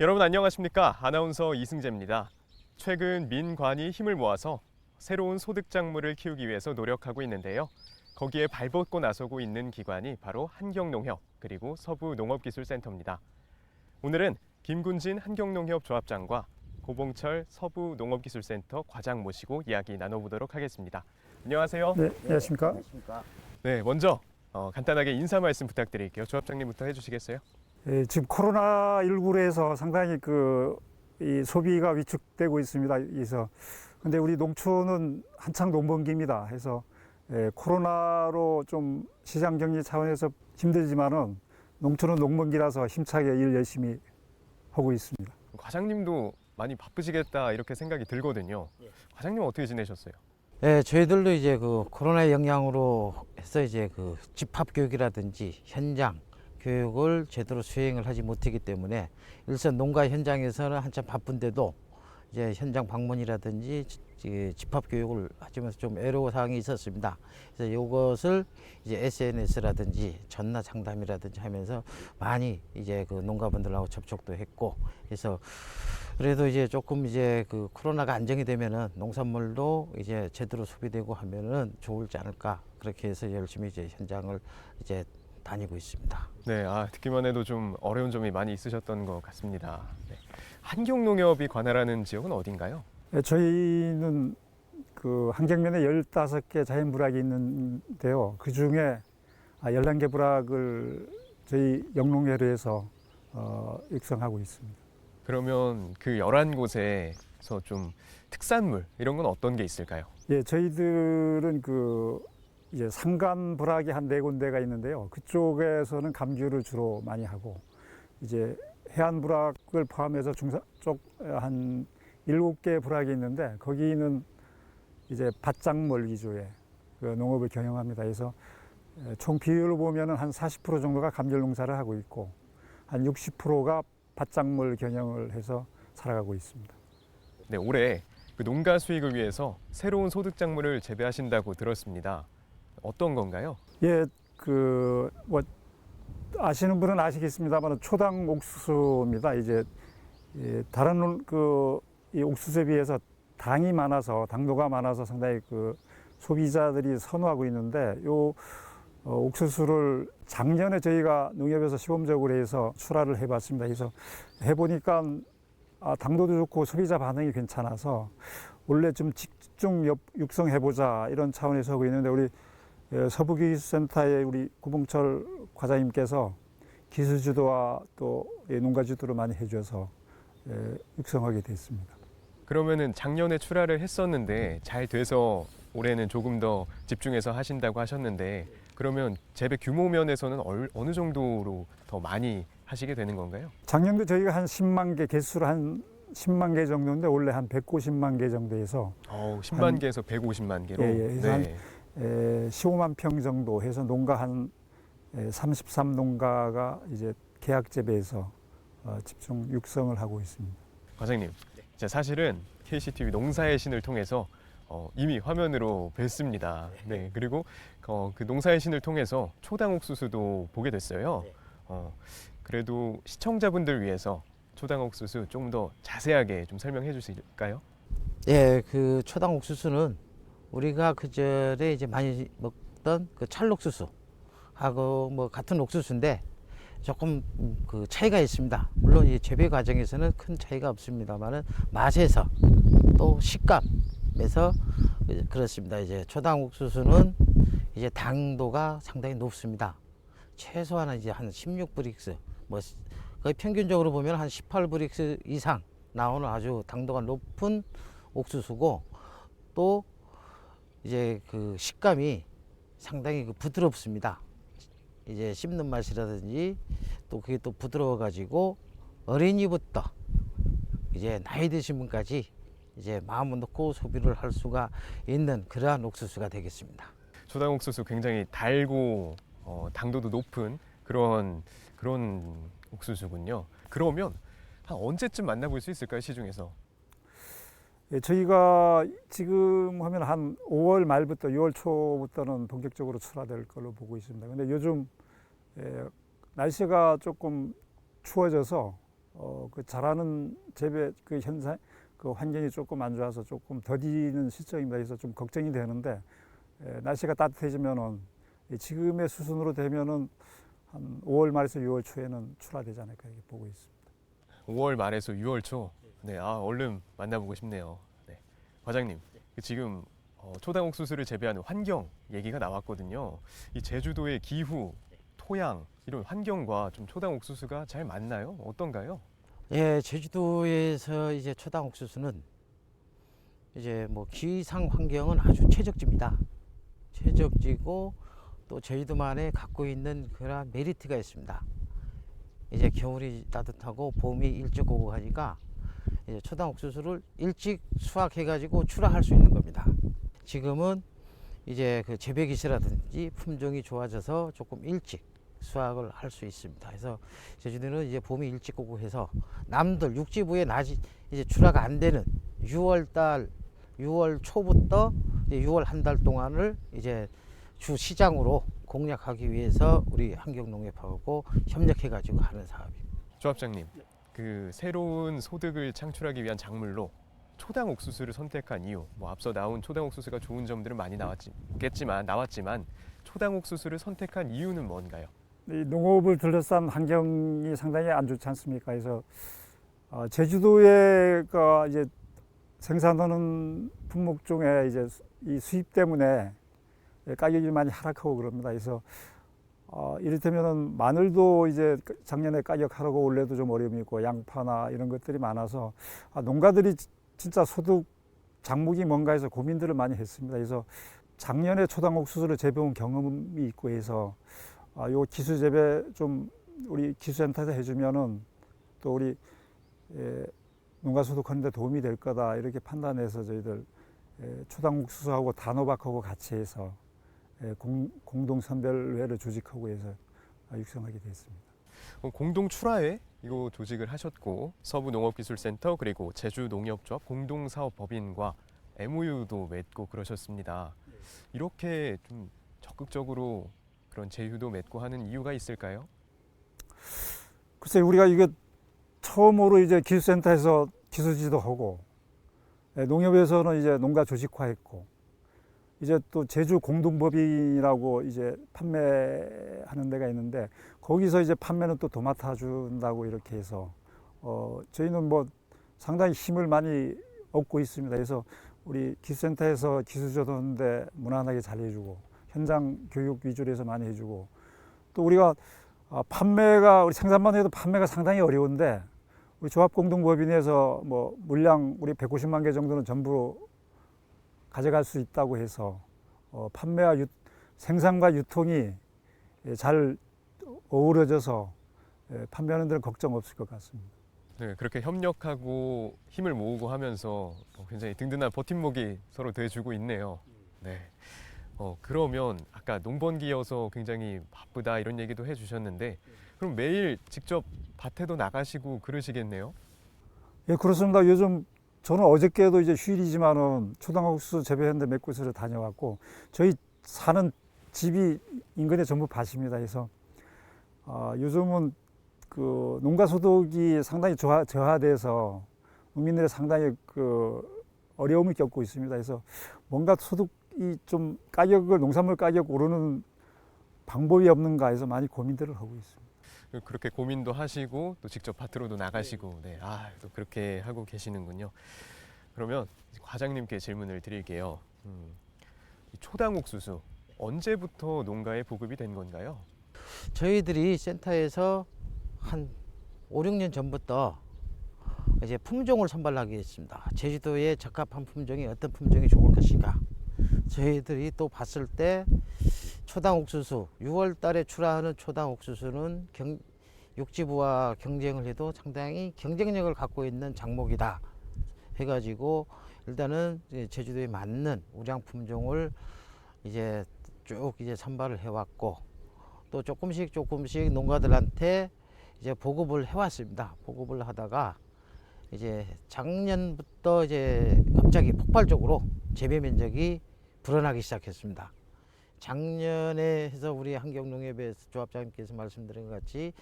여러분 안녕하십니까? 아나운서 이승재입니다. 최근 민관이 힘을 모아서 새로운 소득 작물을 키우기 위해서 노력하고 있는데요. 거기에 발벗고 나서고 있는 기관이 바로 한경농협 그리고 서부농업기술센터입니다. 오늘은 김군진 한경농협 조합장과 고봉철 서부농업기술센터 과장 모시고 이야기 나눠보도록 하겠습니다. 안녕하세요. 네, 안녕하십니까? 네, 먼저 간단하게 인사 말씀 부탁드릴게요. 조합장님부터 해주시겠어요? 예, 지금 코로나19로 해서 상당히 이 소비가 위축되고 있습니다. 그래서 근데 우리 농촌은 한창 농번기입니다. 해서 코로나로 좀 시장 정리 차원에서 힘들지만은 농촌은 농번기라서 힘차게 일 열심히 하고 있습니다. 과장님도 많이 바쁘시겠다 이렇게 생각이 들거든요. 과장님은 어떻게 지내셨어요? 네, 저희들도 이제 그 코로나 영향으로 해서 이제 그 집합 교육이라든지 현장 교육을 제대로 수행을 하지 못했기 때문에 일선 농가 현장에서는 한참 바쁜데도 이제 현장 방문이라든지 집합 교육을 하면서 좀 애로운 사항이 있었습니다. 그래서 이것을 이제 SNS라든지 전화 상담이라든지 하면서 많이 이제 그 농가분들하고 접촉도 했고, 그래서 그래도 이제 조금 이제 그 코로나가 안정이 되면은 농산물도 이제 제대로 소비되고 하면은 좋을지 않을까, 그렇게 해서 열심히 이제 현장을 이제 다니고 있습니다. 네, 듣기만 해도 좀 어려운 점이 많이 있으셨던 것 같습니다. 네. 한경농협이 관할하는 지역은 어딘가요? 저희는 그 한경면에 15개 자연 부락이 있는데요. 그 중에 11개 부락을 저희 영농회로 해서 육성하고 있습니다. 그러면 그 11곳에서 좀 특산물 이런 건 어떤 게 있을까요? 예, 저희들은 이제 산간 부락이 한 4군데가 있는데요. 그쪽에서는 감귤을 주로 많이 하고, 이제 해안 부락을 포함해서 중산 쪽 한 7개 부락이 있는데, 거기는 이제 밭작물 위주의 그 농업을 경영합니다. 그래서 총 비율을 보면은 한 40% 정도가 감귤 농사를 하고 있고, 한 60%가 밭작물 경영을 해서 살아가고 있습니다. 네, 올해 그 농가 수익을 위해서 새로운 소득 작물을 재배하신다고 들었습니다. 어떤 건가요? 예, 뭐 아시는 분은 아시겠습니다만 초당 옥수수입니다. 이제 다른 이 옥수수에 비해서 당이 많아서, 당도가 많아서 상당히 소비자들이 선호하고 있는데, 요 옥수수를 작년에 저희가 농협에서 시범적으로 해서 출하를 해봤습니다. 그래서 해보니까 당도도 좋고 소비자 반응이 괜찮아서 원래 좀 집중 육성해보자 이런 차원에서 하고 있는데, 우리 서부기술센터의 우리 고봉철 과장님께서 기술 지도와 또 농가 지도를 많이 해줘서 육성하게 됐습니다. 그러면은 작년에 출하를 했었는데 잘 돼서 올해는 조금 더 집중해서 하신다고 하셨는데, 그러면 재배 규모 면에서는 어느 정도로 더 많이 하시게 되는 건가요? 작년도 저희가 한 10만 개, 개수로 한 10만 개 정도인데 올해 한 150만 개 정도에서 10만 개에서 150만 개로. 그래서 한 네. 15만 평 정도 해서 농가 한 33농가가 이제 계약 재배해서 집중 육성을 하고 있습니다. 과장님, 제가 사실은 KCTV 농사의 신을 통해서 이미 화면으로 뵀습니다. 네, 그리고 그 농사의 신을 통해서 초당 옥수수도 보게 됐어요. 그래도 시청자분들 위해서 초당 옥수수 좀 더 자세하게 좀 설명해 주실까요? 예, 그 초당 옥수수는 우리가 그전에 이제 많이 먹던 그 찰옥수수하고 뭐 같은 옥수수인데 조금 그 차이가 있습니다. 물론 이 재배 과정에서는 큰 차이가 없습니다만은 맛에서 또 식감에서 그렇습니다. 이제 초당 옥수수는 이제 당도가 상당히 높습니다. 최소한 이제 한 16브릭스, 뭐 거의 평균적으로 보면 한 18브릭스 이상 나오는 아주 당도가 높은 옥수수고, 또 이제 그 식감이 상당히 부드럽습니다. 이제 씹는 맛이라든지 또 그게 또 부드러워 가지고 어린이부터 이제 나이 드신 분까지 이제 마음을 놓고 소비를 할 수가 있는 그러한 옥수수가 되겠습니다. 초당 옥수수 굉장히 달고 당도도 높은 그런 옥수수군요. 그러면 한 언제쯤 만나볼 수 있을까요, 시중에서? 예, 저희가 지금 하면 한 5월 말부터 6월 초부터는 본격적으로 출하될 걸로 보고 있습니다. 근데 요즘 날씨가 조금 추워져서 그 자라는 재배 그 현상 그 환경이 조금 안 좋아서 조금 더디는 시점입니다. 그래서 좀 걱정이 되는데 날씨가 따뜻해지면은 지금의 수준으로 되면은 한 5월 말에서 6월 초에는 출하되지 않을까 이렇게 보고 있습니다. 5월 말에서 6월 초. 네, 얼른 만나보고 싶네요. 네. 과장님, 지금 초당 옥수수를 재배하는 환경 얘기가 나왔거든요. 이 제주도의 기후, 토양 이런 환경과 좀 초당 옥수수가 잘 맞나요? 어떤가요? 예, 제주도에서 이제 초당 옥수수는 이제 뭐 기상 환경은 아주 최적지입니다. 최적지고 또 제주도만에 갖고 있는 그런 메리트가 있습니다. 이제 겨울이 따뜻하고 봄이 일찍 오고 하니까 이제 초당 옥수수를 일찍 수확해 가지고 출하할 수 있는 겁니다. 지금은 이제 그 재배 기술이라든지 품종이 좋아져서 조금 일찍 수확을 할 수 있습니다. 그래서 제주도는 이제 봄이 일찍 오고 해서 남들 육지부에 낮이 이제 출하가 안 되는 6월 초부터 이제 6월 한 달 동안을 이제 주 시장으로 공략하기 위해서 우리 환경농협하고 협력해 가지고 하는 사업입니다. 조합장님, 그 새로운 소득을 창출하기 위한 작물로 초당 옥수수를 선택한 이유, 뭐 앞서 나온 초당 옥수수가 좋은 점들은 많이 나왔지만 초당 옥수수를 선택한 이유는 뭔가요? 이 농업을 둘러싼 환경이 상당히 안 좋지 않습니까? 그래서 제주도의 그 이제 생산하는 품목 중에 이제 이 수입 때문에 가격이 많이 하락하고 그럽니다. 그래서 이를테면은 마늘도 이제 작년에 가격 하락하고 올해도 좀 어려움이 있고 양파나 이런 것들이 많아서 농가들이 진짜 소득 작목이 뭔가 해서 고민들을 많이 했습니다. 그래서 작년에 초당 옥수수를 재배온 경험이 있고 해서 요 기술 재배 좀 우리 기술센터에서 해주면은 또 우리 농가 소득하는 데 도움이 될 거다 이렇게 판단해서 저희들 초당 옥수수하고 단호박하고 같이 해서 공동 선별회를 조직하고 해서 육성하게 됐습니다. 공동 출하회 이거 조직을 하셨고 서부농업기술센터 그리고 제주농협조합 공동사업법인과 MOU도 맺고 그러셨습니다. 이렇게 좀 적극적으로 그런 제휴도 맺고 하는 이유가 있을까요? 글쎄 우리가 이게 처음으로 이제 기술센터에서 기술 지도하고 농협에서는 이제 농가 조직화했고 이제 또 제주 공동법인이라고 이제 판매하는 데가 있는데 거기서 이제 판매는 또 도맡아 준다고 이렇게 해서 저희는 뭐 상당히 힘을 많이 얻고 있습니다. 그래서 우리 기술센터에서 기술 지도하는데 무난하게 잘 해주고 현장 교육 위주로 해서 많이 해주고 또 우리가 판매가 우리 생산만 해도 판매가 상당히 어려운데 우리 조합공동법인에서 뭐 물량 우리 150만 개 정도는 전부 가져갈 수 있다고 해서 판매와 생산과 유통이 잘 어우러져서 판매하는 데는 걱정 없을 것 같습니다. 네, 그렇게 협력하고 힘을 모으고 하면서 굉장히 든든한 버팀목이 서로 돼주고 있네요. 네. 그러면 아까 농번기여서 굉장히 바쁘다 이런 얘기도 해주셨는데 그럼 매일 직접 밭에도 나가시고 그러시겠네요? 예, 그렇습니다. 요즘 저는 어저께도 이제 휴일이지만은 초당 옥수수 재배하는데 몇 곳을 다녀왔고 저희 사는 집이 인근에 전부 밭입니다. 그래서 요즘은 그 농가 소득이 상당히 저하돼서 농민들이 상당히 그 어려움을 겪고 있습니다. 그래서 뭔가 소득이 좀 농산물 가격 오르는 방법이 없는가 해서 많이 고민들을 하고 있습니다. 그렇게 고민도 하시고 또 직접 밭으로도 나가시고 네, 또 그렇게 하고 계시는군요. 그러면 과장님께 질문을 드릴게요. 이 초당 옥수수 언제부터 농가에 보급이 된 건가요? 저희들이 센터에서 한 5, 6년 전부터 이제 품종을 선발하게 했습니다. 제주도에 적합한 품종이 어떤 품종이 좋을 것인가. 저희들이 또 봤을 때 초당 옥수수 6월 달에 출하하는 초당 옥수수는 육지부와 경쟁을 해도 상당히 경쟁력을 갖고 있는 작목이다 해가지고 일단은 제주도에 맞는 우량 품종을 이제 쭉 이제 선발을 해왔고 또 조금씩 농가들한테 이제 보급을 해왔습니다. 보급을 하다가 이제 작년부터 이제 갑자기 폭발적으로 재배 면적이 불어나기 시작했습니다. 작년에 해서 우리 한경농협에서 조합장님께서 말씀드린 것 같이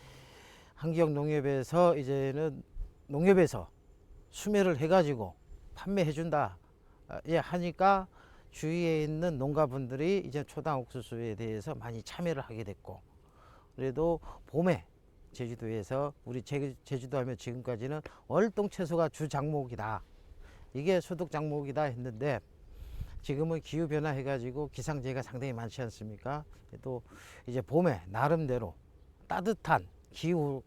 한경농협에서 이제는 농협에서 수매를 해가지고 판매해준다 하니까 주위에 있는 농가분들이 이제 초당 옥수수에 대해서 많이 참여를 하게 됐고, 그래도 봄에 제주도에서 우리 제주도 하면 지금까지는 월동 채소가 주 작목이다, 이게 소득 작목이다 했는데, 지금은 기후 변화 해가지고 기상재해가 상당히 많지 않습니까? 또 이제 봄에 나름대로 따뜻한 기후,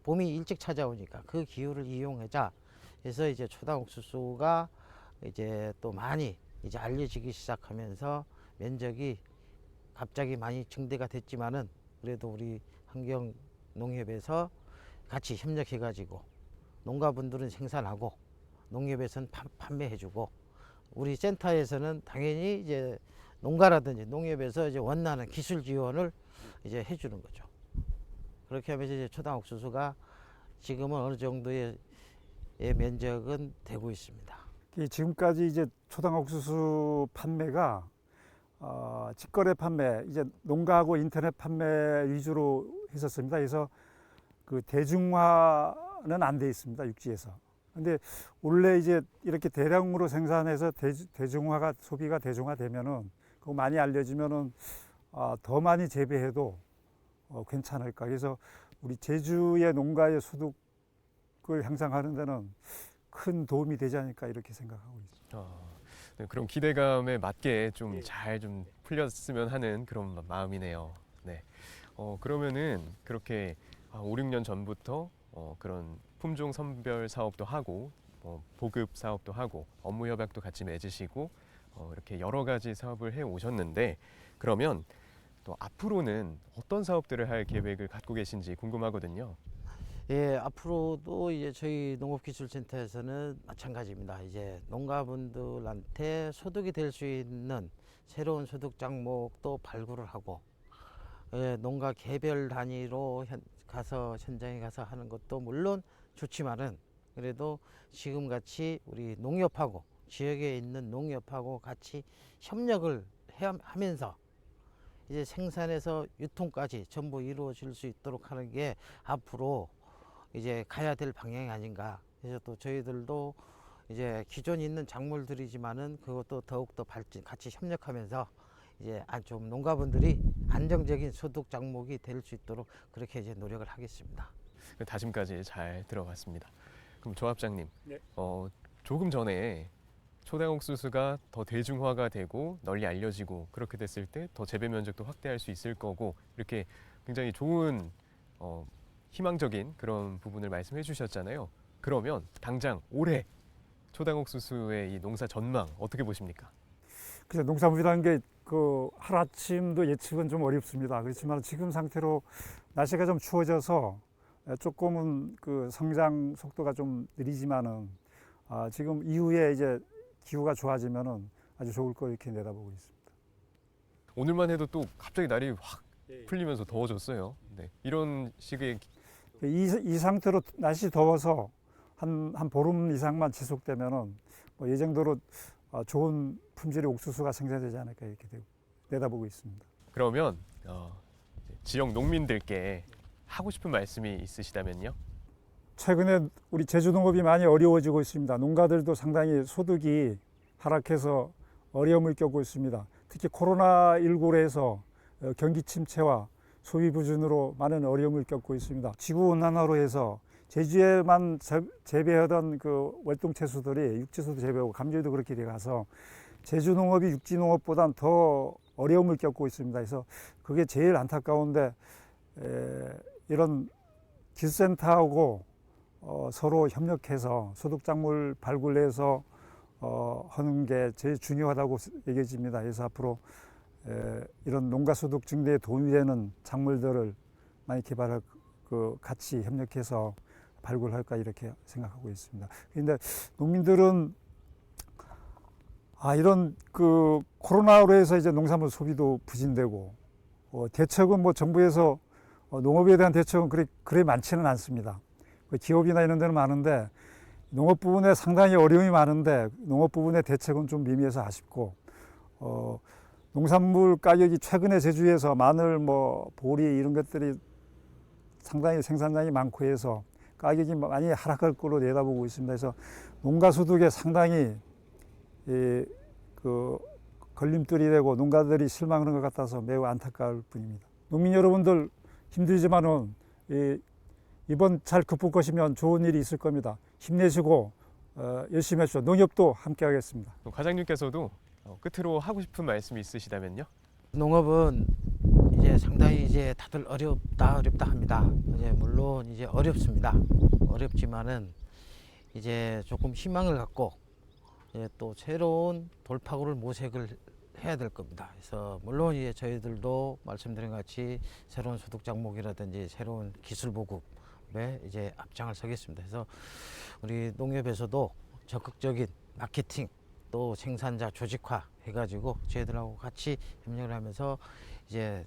봄이 일찍 찾아오니까 그 기후를 이용하자 해서 이제 초당 옥수수가 이제 또 많이 이제 알려지기 시작하면서 면적이 갑자기 많이 증대가 됐지만은, 그래도 우리 환경농협에서 같이 협력해가지고 농가분들은 생산하고 농협에서는 판매해주고, 우리 센터에서는 당연히 이제 농가라든지 농협에서 이제 원하는 기술 지원을 이제 해주는 거죠. 그렇게 하면서 이제 초당 옥수수가 지금은 어느 정도의 면적은 되고 있습니다. 지금까지 이제 초당 옥수수 판매가 직거래 판매, 이제 농가하고 인터넷 판매 위주로 했었습니다. 그래서 그 대중화는 안 돼 있습니다, 육지에서. 근데 원래 이제 이렇게 대량으로 생산해서 대중화가, 소비가 대중화되면은, 그거 많이 알려지면은 더 많이 재배해도 괜찮을까. 그래서 우리 제주의 농가의 소득을 향상하는 데는 큰 도움이 되지 않을까, 이렇게 생각하고 있습니다. 네, 그럼 기대감에 맞게 좀 잘 좀 풀렸으면 하는 그런 마음이네요. 네. 그러면은 그렇게 5, 6년 전부터 그런 품종 선별 사업도 하고, 보급 사업도 하고, 업무 협약도 같이 맺으시고, 이렇게 여러 가지 사업을 해 오셨는데, 그러면 또 앞으로는 어떤 사업들을 할 계획을 갖고 계신지 궁금하거든요. 예, 앞으로도 이제 저희 농업기술센터에서는 마찬가지입니다. 이제 농가분들한테 소득이 될 수 있는 새로운 소득 작목도 발굴을 하고, 예, 농가 개별 단위로 현장에 가서 하는 것도 물론 좋지만은, 그래도 지금같이 우리 농협하고 지역에 있는 농협하고 같이 협력을 하면서 이제 생산에서 유통까지 전부 이루어질 수 있도록 하는 게 앞으로 이제 가야 될 방향이 아닌가. 그래서 또 저희들도 이제 기존에 있는 작물들이지만은 그것도 더욱더 같이 협력하면서 이제 좀 농가분들이 안정적인 소득 작목이 될 수 있도록 그렇게 이제 노력을 하겠습니다. 그 다짐까지 잘 들어봤습니다. 그럼 조합장님, 네. 조금 전에 초당 옥수수가 더 대중화가 되고 널리 알려지고 그렇게 됐을 때 더 재배 면적도 확대할 수 있을 거고, 이렇게 굉장히 좋은 희망적인 그런 부분을 말씀해 주셨잖아요. 그러면 당장 올해 초당 옥수수의 이 농사 전망 어떻게 보십니까? 그래서 농산물이라는 게 그 하루아침도 예측은 좀 어렵습니다. 그렇지만 지금 상태로 날씨가 좀 추워져서 조금은 그 성장 속도가 좀 느리지만은 지금 이후에 이제 기후가 좋아지면은 아주 좋을 거 이렇게 내다보고 있습니다. 오늘만 해도 또 갑자기 날이 확 풀리면서 더워졌어요. 네. 이런 식의 이 상태로 날씨 더워서 한 보름 이상만 지속되면은 뭐 이 정도로 좋은 품질의 옥수수가 생산되지 않을까 이렇게 내다보고 있습니다. 그러면 지역 농민들께 하고 싶은 말씀이 있으시다면요? 최근에 우리 제주 농업이 많이 어려워지고 있습니다. 농가들도 상당히 소득이 하락해서 어려움을 겪고 있습니다. 특히 코로나19로 해서 경기 침체와 소비 부진으로 많은 어려움을 겪고 있습니다. 지구 온난화로 해서 제주에만 재배하던 그 월동 채소들이 육지에서도 재배하고 감귤도 그렇게 돼 가서 제주 농업이 육지 농업보다는 더 어려움을 겪고 있습니다. 그래서 그게 제일 안타까운데 이런 기술센터하고 서로 협력해서 소득작물 발굴해서 하는 게 제일 중요하다고 얘기해집니다. 그래서 앞으로 이런 농가 소득 증대에 도움이 되는 작물들을 많이 개발할 같이 협력해서 발굴할까 이렇게 생각하고 있습니다. 그런데 농민들은 이런 그 코로나로 해서 이제 농산물 소비도 부진되고 대책은 뭐 정부에서 농업에 대한 대책은 그래 많지는 않습니다. 기업이나 이런 데는 많은데 농업 부분에 상당히 어려움이 많은데 농업 부분의 대책은 좀 미미해서 아쉽고 농산물 가격이 최근에 제주에서 마늘, 보리 이런 것들이 상당히 생산량이 많고 해서 가격이 많이 하락할 걸로 내다보고 있습니다. 그래서 농가 소득에 상당히 그 걸림돌이 되고 농가들이 실망하는 것 같아서 매우 안타까울 뿐입니다. 농민 여러분들 힘들지만은 이번 잘 극복하시면 좋은 일이 있을 겁니다. 힘내시고 열심히 하십시오. 농협도 함께 하겠습니다. 과장님께서도 끝으로 하고 싶은 말씀이 있으시다면요? 농업은 이제 상당히 이제 다들 어렵다 합니다. 이제 물론 이제 어렵습니다. 어렵지만은 이제 조금 희망을 갖고 이제 또 새로운 돌파구를 모색을 해야 될 겁니다. 그래서 물론 이제 저희들도 말씀드린 같이 새로운 소득 작목이라든지 새로운 기술 보급에 이제 앞장을 서겠습니다. 그래서 우리 농협에서도 적극적인 마케팅 또 생산자 조직화 해가지고 저희들하고 같이 협력을 하면서 이제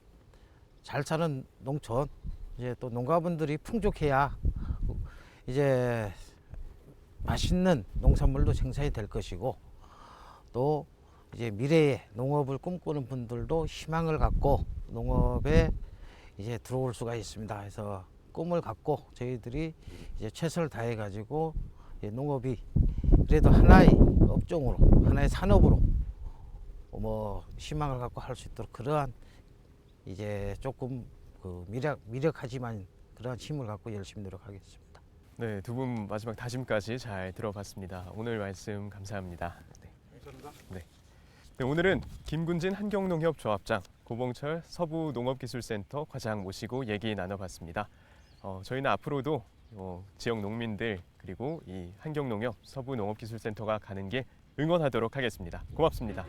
잘 사는 농촌 이제 또 농가분들이 풍족해야 이제 맛있는 농산물도 생산이 될 것이고 또 이제 미래의 농업을 꿈꾸는 분들도 희망을 갖고 농업에 이제 들어올 수가 있습니다. 그래서 꿈을 갖고 저희들이 이제 최선을 다해 가지고 농업이 그래도 하나의 업종으로 하나의 산업으로 뭐 희망을 갖고 할 수 있도록 그러한 이제 조금 그 미력하지만 그러한 힘을 갖고 열심히 노력하겠습니다. 네, 두 분 마지막 다짐까지 잘 들어봤습니다. 오늘 말씀 감사합니다. 네. 감사합니다. 네, 오늘은 김군진 한경농협 조합장, 고봉철 서부농업기술센터 과장 모시고 얘기 나눠봤습니다. 저희는 앞으로도 지역 농민들 그리고 이 한경농협 서부농업기술센터가 가는 길 응원하도록 하겠습니다. 고맙습니다.